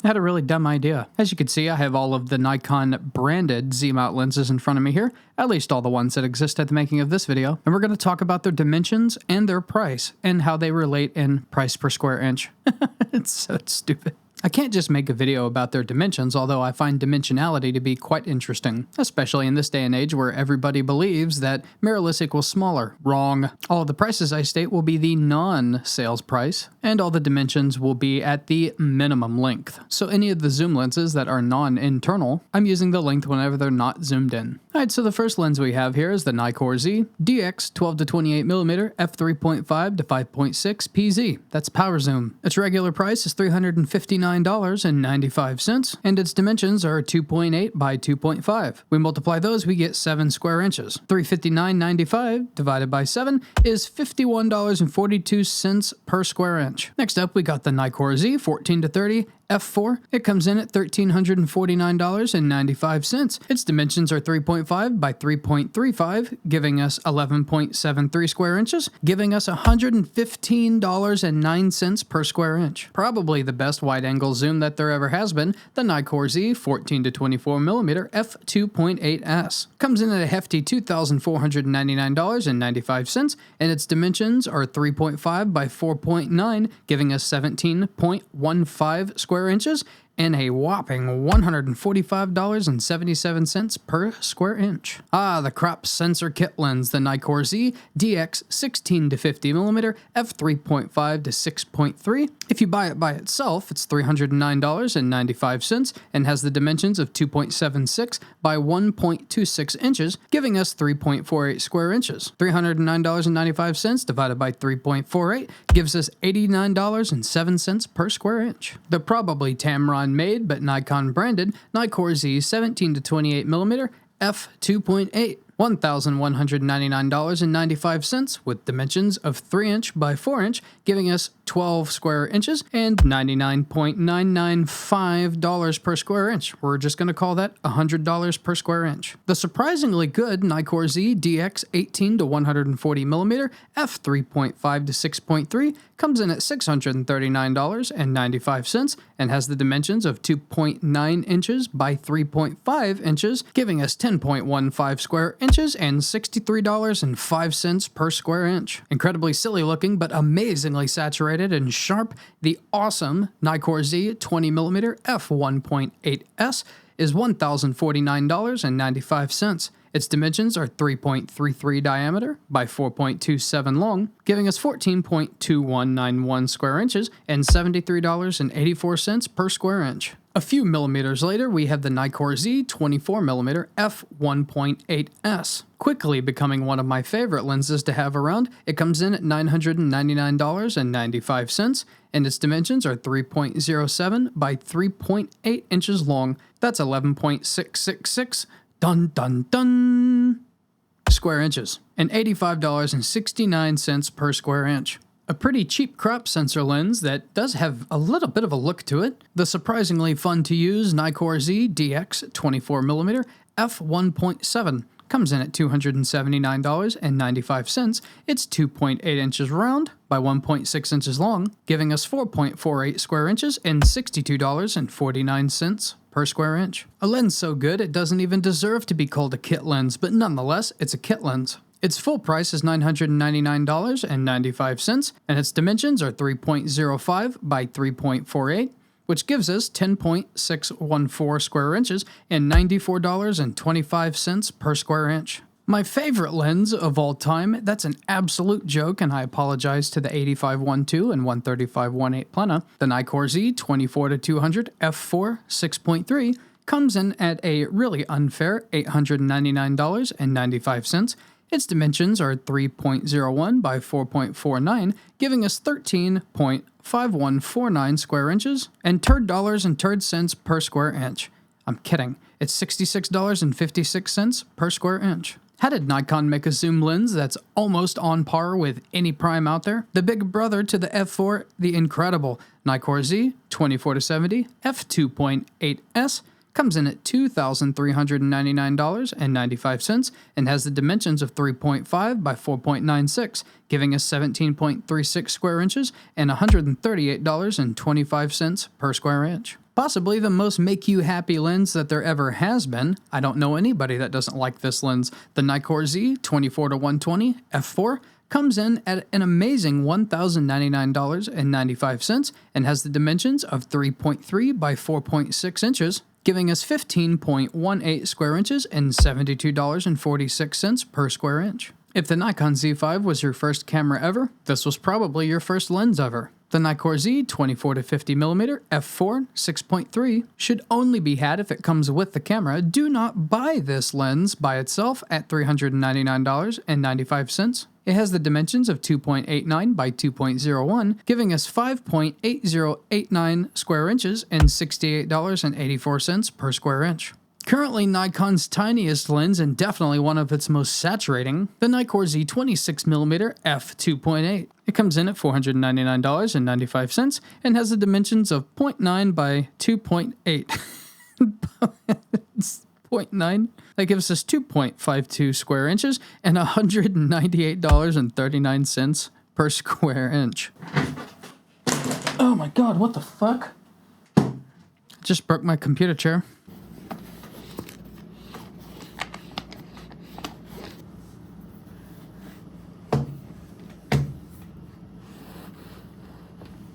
I had a really dumb idea. As you can see, I have all of the Nikon branded zoom-out lenses in front of me here, at least all the ones that exist at the making of this video, and we're going to talk about their dimensions and their price, and how they relate in price per square inch. It's so stupid. I can't just make a video about their dimensions, although I find dimensionality to be quite interesting, especially in this day and age where everybody believes that mirrorless equals smaller. Wrong. All of the prices I state will be the non-sales price, and all the dimensions will be at the minimum length. So any of the zoom lenses that are non-internal, I'm using the length whenever they're not zoomed in. Alright, so the first lens we have here is the Nikon Z DX 12 to 28mm f3.5 to 5.6 PZ. That's power zoom. Its regular price is $359.95, and its dimensions are 2.8 by 2.5. We multiply those, we get 7 square inches. $359.95 divided by 7 is $51.42 per square inch. Next up, we got the Nikon Z 14 to 30 f4. It comes in at $1,349.95. Its dimensions are 3.5 by 3.35, giving us 11.73 square inches, giving us $115.09 per square inch. Probably the best wide-angle zoom that there ever has been, the Nikon Z 14 to 24mm f2.8s. Comes in at a hefty $2,499.95, and its dimensions are 3.5 by 4.9, giving us 17.15 square inches and a whopping $145.77 per square inch. The crop sensor kit lens, the Nikon Z DX 16 to 50mm f3.5 to 6.3. If you buy it by itself, it's $309.95 and has the dimensions of 2.76 by 1.26 inches, giving us 3.48 square inches. $309.95 divided by 3.48 gives us $89.07 per square inch. The probably Tamron made but Nikon branded Nikon Z 17 to 28mm f2.8. $1,199.95 with dimensions of 3 inch by 4 inch, giving us 12 square inches and $99.995 per square inch. We're just going to call that $100 per square inch. The surprisingly good Nikon Z DX 18 to 140mm f3.5 to 6.3 comes in at $639.95 and has the dimensions of 2.9 inches by 3.5 inches, giving us 10.15 square inches and $63.05 per square inch. Incredibly silly looking, but amazingly saturated and sharp, the awesome Nikon Z 20mm f1.8s is $1,049.95. Its dimensions are 3.33 diameter by 4.27 long, giving us 14.2191 square inches and $73.84 per square inch. A few millimeters later, we have the Nikon Z 24mm f1.8s. Quickly becoming one of my favorite lenses to have around, it comes in at $999.95, and its dimensions are 3.07 by 3.8 inches long. That's 11.666 square inches, and $85.69 per square inch. A pretty cheap crop sensor lens that does have a little bit of a look to it. The surprisingly fun to use Nikon Z DX 24mm f1.7 comes in at $279.95. It's 2.8 inches round by 1.6 inches long, giving us 4.48 square inches and $62.49 per square inch. A lens so good it doesn't even deserve to be called a kit lens, but nonetheless, it's a kit lens. Its full price is $999.95, and its dimensions are 3.05 by 3.48, which gives us 10.614 square inches and $94.25 per square inch. My favorite lens of all time, that's an absolute joke, and I apologize to the 85-1.2 and 135-1.8 Plena. The Nikon Z 24-200 f4 6.3 comes in at a really unfair $899.95. Its dimensions are 3.01 by 4.49, giving us 13.5149 square inches and $turd per square inch. I'm kidding. It's $66.56 per square inch. How did Nikon make a zoom lens that's almost on par with any prime out there? The big brother to the f4, the incredible Nikon Z 24-70 f2.8s comes in at $2,399.95 and has the dimensions of 3.5 by 4.96, giving us 17.36 square inches and $138.25 per square inch. Possibly the most make-you-happy lens that there ever has been. I don't know anybody that doesn't like this lens. The Nikkor Z 24-120 f4 comes in at an amazing $1,099.95 and has the dimensions of 3.3 by 4.6 inches, giving us 15.18 square inches and $72.46 per square inch. If the Nikon Z5 was your first camera ever, this was probably your first lens ever. The Nikkor Z 24-50mm f4 6.3 should only be had if it comes with the camera. Do not buy this lens by itself at $399.95. It has the dimensions of 2.89 by 2.01, giving us 5.8089 square inches and $68.84 per square inch. Currently Nikon's tiniest lens and definitely one of its most saturating, the Nikkor Z 26mm f2.8. It comes in at $499.95 and has the dimensions of 0.9 by 2.8. 0.9. That gives us 2.52 square inches and $198.39 per square inch. Oh my god, what the fuck? Just broke my computer chair.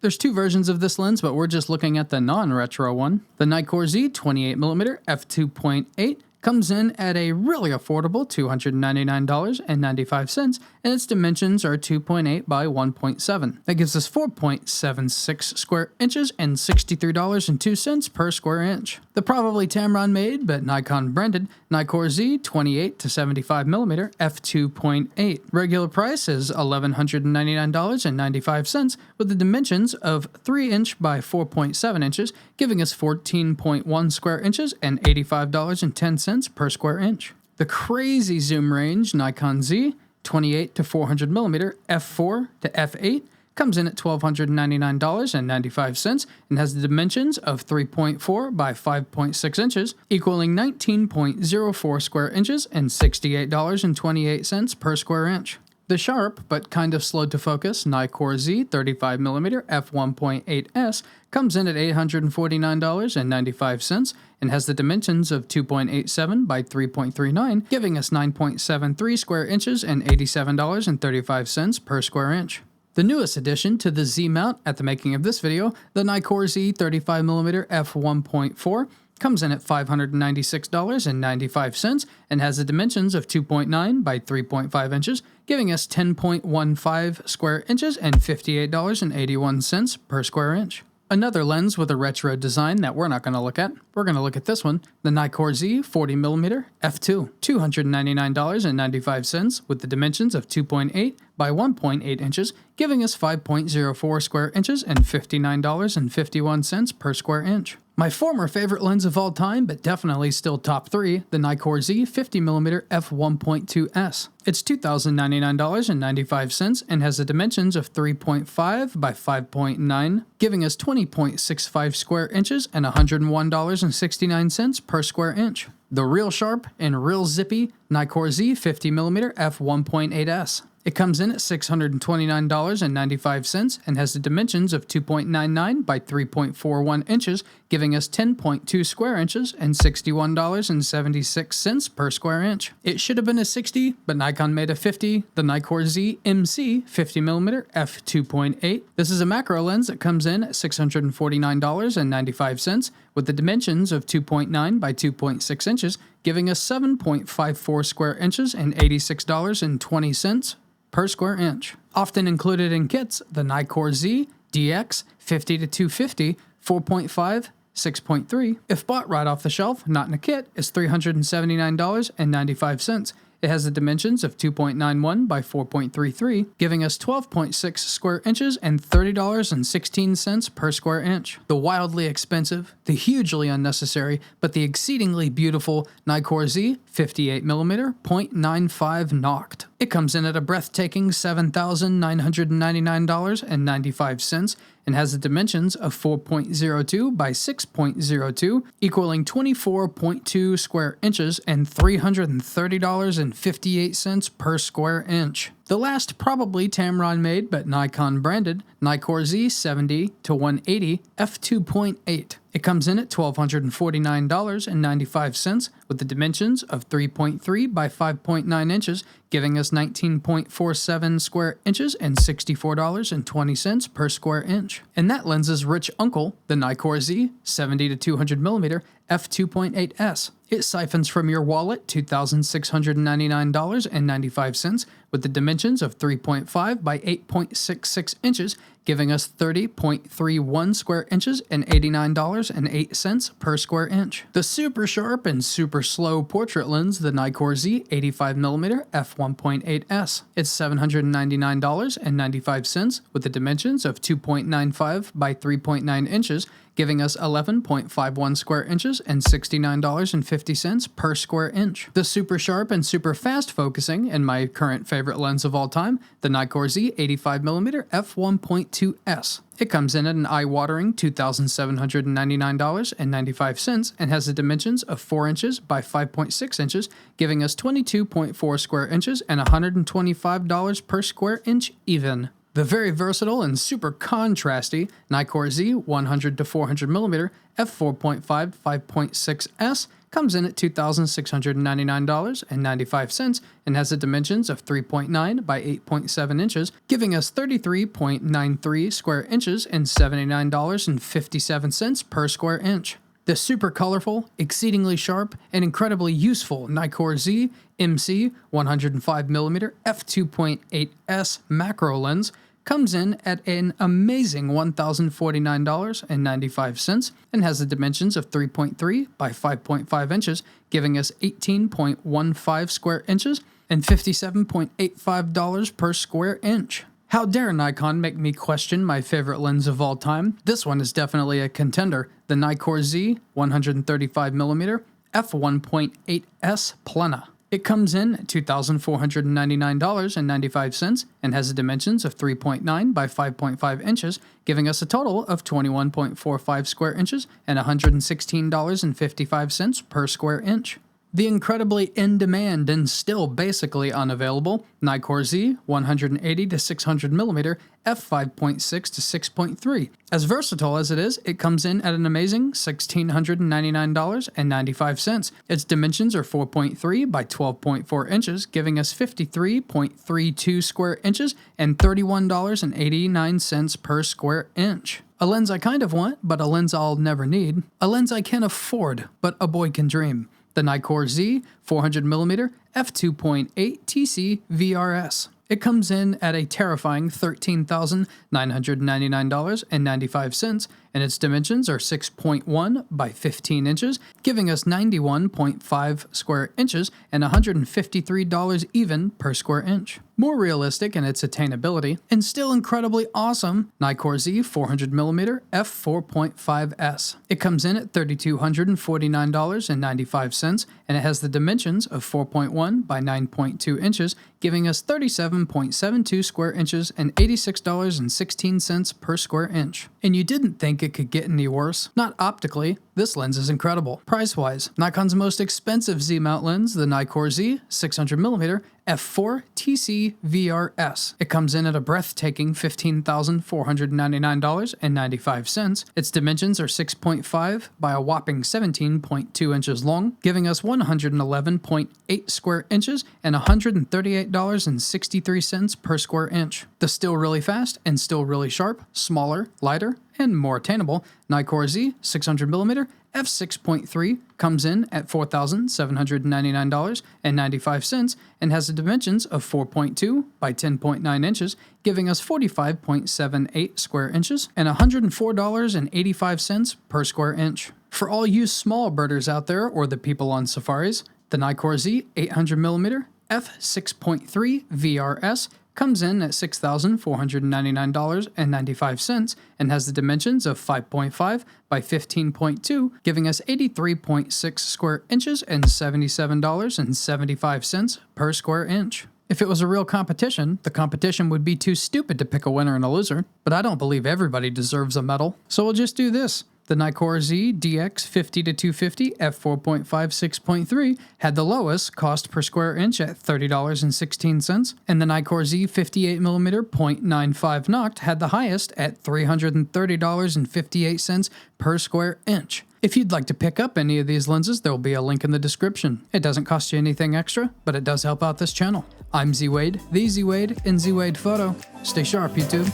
There's two versions of this lens, but we're just looking at the non-retro one. The Nikkor Z 28mm f2.8 comes in at a really affordable $299.95, and its dimensions are 2.8 by 1.7. That gives us 4.76 square inches and $63.02 per square inch. The probably Tamron made, but Nikon branded, Nikkor Z 28-75mm f2.8. Regular price is $1,199.95 with the dimensions of 3 inch by 4.7 inches, giving us 14.1 square inches and $85.10 per square inch. The crazy zoom range Nikon Z 28-400mm f4 to f8 comes in at $1,299.95 and has the dimensions of 3.4 by 5.6 inches, equaling 19.04 square inches and $68.28 per square inch. The sharp, but kind of slow to focus, Nikkor Z 35mm f1.8s comes in at $849.95 and has the dimensions of 2.87 by 3.39, giving us 9.73 square inches and $87.35 per square inch. The newest addition to the Z mount at the making of this video, the Nikkor Z 35mm f1.4, comes in at $596.95 and has the dimensions of 2.9 by 3.5 inches, giving us 10.15 square inches and $58.81 per square inch. Another lens with a retro design that we're not going to look at. We're going to look at this one, the Nikkor Z 40mm f2, $299.95 with the dimensions of 2.8 by 1.8 inches, giving us 5.04 square inches and $59.51 per square inch. My former favorite lens of all time, but definitely still top 3, the Nikkor Z 50mm f1.2s. It's $2,099.95 and has the dimensions of 3.5 by 5.9, giving us 20.65 square inches and $101.69 per square inch. The real sharp and real zippy Nikkor Z 50mm f1.8s. It comes in at $629.95 and has the dimensions of 2.99 by 3.41 inches, giving us 10.2 square inches and $61.76 per square inch. It should have been a 60, but Nikon made a 50, the Nikkor Z MC 50mm f2.8. This is a macro lens that comes in at $649.95 with the dimensions of 2.9 by 2.6 inches, giving us 7.54 square inches and $86.20 per square inch. Often included in kits, the Nikkor Z DX 50-250 4.5 6.3. If bought right off the shelf, not in a kit, is $379.95. It has the dimensions of 2.91 by 4.33, giving us 12.6 square inches and $30.16 per square inch. The wildly expensive, the hugely unnecessary, but the exceedingly beautiful Nikkor Z 58mm 0.95 Noct. It comes in at a breathtaking $7,999.95 and has the dimensions of 4.02 by 6.02, equaling 24.2 square inches and $330.58 per square inch. The last probably Tamron made but Nikon branded Nikkor Z70-180 f2.8. It comes in at $1,249.95 with the dimensions of 3.3 by 5.9 inches, giving us 19.47 square inches and $64.20 per square inch. And that lens's rich uncle, the Nikkor Z 70-200mm f2.8s. It siphons from your wallet $2,699.95 with the dimensions of 3.5 by 8.66 inches, giving us 30.31 square inches and $89.08 per square inch. The super sharp and super slow portrait lens, the Nikkor Z 85mm f1.8s. It's $799.95 with the dimensions of 2.95 by 3.9 inches, giving us 11.51 square inches and $69.50 per square inch. The super sharp and super fast focusing, and my current favorite lens of all time, the Nikkor Z 85mm f1.2s. It comes in at an eye-watering $2,799.95 and has the dimensions of 4 inches by 5.6 inches, giving us 22.4 square inches and $125 per square inch even. The very versatile and super contrasty Nikkor Z 100-400mm f4.5 5.6s comes in at $2,699.95 and has the dimensions of 3.9 by 8.7 inches, giving us 33.93 square inches and $79.57 per square inch. The super colorful, exceedingly sharp, and incredibly useful Nikkor Z MC 105mm f2.8s macro lens comes in at an amazing $1,049.95 and has the dimensions of 3.3 by 5.5 inches, giving us 18.15 square inches and $57.85 per square inch. How dare Nikon make me question my favorite lens of all time? This one is definitely a contender, the Nikkor Z 135mm f1.8s Plena. It comes in at $2,499.95 and has the dimensions of 3.9 by 5.5 inches, giving us a total of 21.45 square inches and $116.55 per square inch. The incredibly in-demand and still basically unavailable Nikkor Z 180-600mm f5.6-6.3. As versatile as it is, it comes in at an amazing $1,699.95. Its dimensions are 4.3 by 12.4 inches, giving us 53.32 square inches and $31.89 per square inch. A lens I kind of want, but a lens I'll never need. A lens I can afford, but a boy can dream. The Nikkor Z 400mm f2.8 TC VRS. It comes in at a terrifying $13,999.95, and its dimensions are 6.1 by 15 inches, giving us 91.5 square inches and $153 even per square inch. More realistic in its attainability, and still incredibly awesome, Nikkor Z 400mm f4.5s. It comes in at $3,249.95, and it has the dimensions of 4.1 by 9.2 inches, giving us 37.72 square inches and $86.16 per square inch. And you didn't think it could get any worse? Not optically. This lens is incredible. Price-wise, Nikon's most expensive Z-mount lens, the Nikkor Z 600mm f4 TC VRS. It comes in at a breathtaking $15,499.95. Its dimensions are 6.5 by a whopping 17.2 inches long, giving us 111.8 square inches and $138.63 per square inch. The still really fast and still really sharp, smaller, lighter, and more attainable Nikkor Z 600mm f6.3 comes in at $4,799.95 and has the dimensions of 4.2 by 10.9 inches, giving us 45.78 square inches and $104.85 per square inch. For all you small birders out there or the people on safaris, the Nikkor Z 800mm f6.3 VRS comes in at $6,499.95 and has the dimensions of 5.5 by 15.2, giving us 83.6 square inches and $77.75 per square inch. If it was a real competition, the competition would be too stupid to pick a winner and a loser, but I don't believe everybody deserves a medal, so we'll just do this. The Nikon Z DX50-250 f4.5 had the lowest cost per square inch at $30.16, and the Nikon Z 58mm 0.95 Noct had the highest at $330.58 per square inch. If you'd like to pick up any of these lenses, there will be a link in the description. It doesn't cost you anything extra, but it does help out this channel. I'm Z Wade, the Z Wade, in Z Wade Photo. Stay sharp, YouTube.